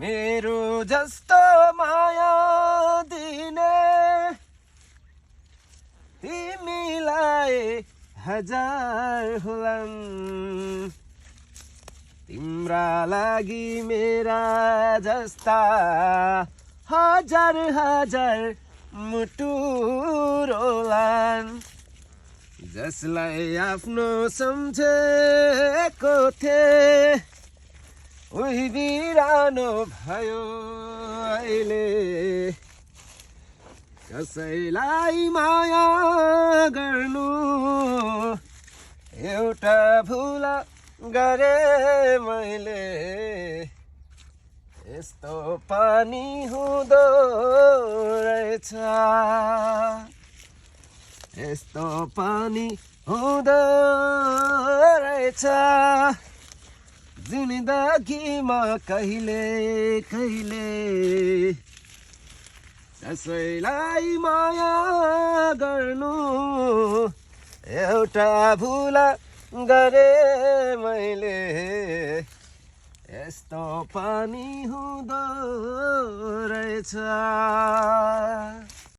मेरो जस्तो माया दिने तिमीलाई हजार होलान् तिम्रा लागि मेरा जस्ता हजार हजार मुटु रोलान् जसलाई आफ्नो सम्झेको थिए उही बिरानो भयो अहिले कसैलाई माया गर्नु एउटा भुल गरे मैले यस्तो पनि हुँदो रहेछ यस्तो पनि हुँदो रहेछ जिन्दगीमा कहिले कहिले कसैलाई माया गर्नु एउटा भुल गरे मैले यस्तो पनि हुँदो रहेछ।